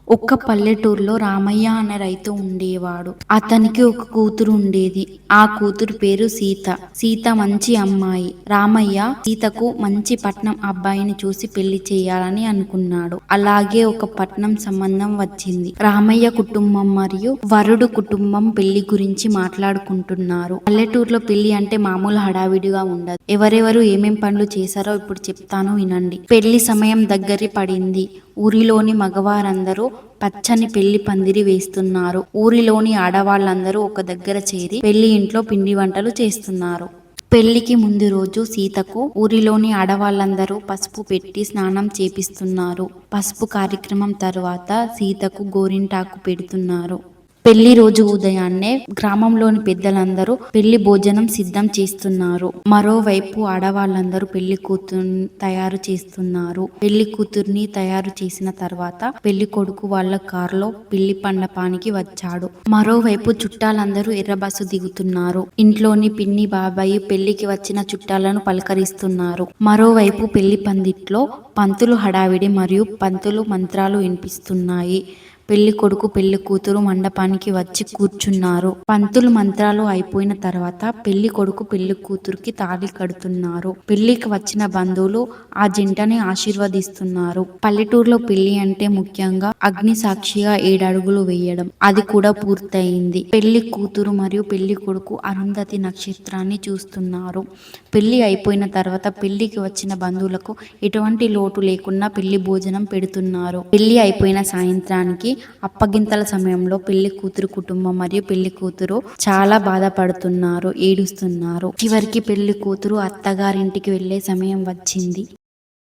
ఒక్క పల్లెటూరులో రామయ్య అనే రైతు ఉండేవాడు. అతనికి ఒక కూతురు ఉండేది. ఆ కూతురు పేరు సీత. సీత మంచి అమ్మాయి. రామయ్య సీతకు మంచి పట్నం అబ్బాయిని చూసి పెళ్లి చేయాలని అనుకున్నాడు. అలాగే ఒక పట్నం సంబంధం వచ్చింది. రామయ్య కుటుంబం మరియు వరుడు కుటుంబం పెళ్లి గురించి మాట్లాడుకుంటున్నారు. పల్లెటూరులో పెళ్లి అంటే మామూలు హడావిడిగా ఉండదు. ఎవరెవరు ఏమేం పనులు చేశారో ఇప్పుడు చెప్తాను వినండి. పెళ్లి సమయం దగ్గర పడింది. ఊరిలోని మగవారందరూ పచ్చని పెళ్లి పందిరి వేస్తున్నారు. ఊరిలోని ఆడవాళ్ళందరూ ఒక దగ్గర చేరి పెళ్లి ఇంట్లో పిండి వంటలు చేస్తున్నారు. పెళ్లికి ముందు రోజు సీతకు ఊరిలోని ఆడవాళ్ళందరూ పసుపు పెట్టి స్నానం చేపిస్తున్నారు. పసుపు కార్యక్రమం తర్వాత సీతకు గోరింటాకు పెడుతున్నారు. పెళ్లి రోజు ఉదయాన్నే గ్రామంలోని పెద్దలందరూ పెళ్లి భోజనం సిద్ధం చేస్తున్నారు. మరోవైపు ఆడవాళ్ళందరూ పెళ్లి కూతుర్ని తయారు చేస్తున్నారు. పెళ్లి కూతుర్ని తయారు చేసిన తర్వాత పెళ్లి కొడుకు వాళ్ళ కారులో పెళ్లి మండపానికి వచ్చాడు. మరోవైపు చుట్టాలందరూ ఎర్రబస్సు దిగుతున్నారు. ఇంట్లోని పిన్ని బాబాయి పెళ్లికి వచ్చిన చుట్టాలను పలకరిస్తున్నారు. మరోవైపు పెళ్లి పందిట్లో పంతులు హడావిడి మరియు పంతులు మంత్రాలు వినిపిస్తున్నాయి. పెళ్లి కొడుకు పెళ్లి కూతురు మండపానికి వచ్చి కూర్చున్నారు. పంతులు మంత్రాలు అయిపోయిన తర్వాత పెళ్లి కొడుకు పెళ్లి కూతురుకి తాళి కడుతున్నారు. పెళ్లికి వచ్చిన బంధువులు ఆ జంటని ఆశీర్వదిస్తున్నారు. పల్లెటూరులో పెళ్లి అంటే ముఖ్యంగా అగ్ని సాక్షిగా 7 అడుగులు వేయడం. అది కూడా పూర్తయింది. పెళ్లి కూతురు మరియు పెళ్లి కొడుకు అరుంధతి నక్షత్రాన్ని చూస్తున్నారు. పెళ్లి అయిపోయిన తర్వాత పెళ్లికి వచ్చిన బంధువులకు ఎటువంటి లోటు లేకుండా పెళ్లి భోజనం పెడుతున్నారు. పెళ్లి అయిపోయిన సాయంత్రానికి అప్పగింతల సమయంలో పెళ్లి కూతురు కుటుంబం మరియు పెళ్లి కూతురు చాలా బాధపడుతున్నారు, ఏడుస్తున్నారు. చివరికి పెళ్లి కూతురు అత్తగారింటికి వెళ్లే సమయం వచ్చింది.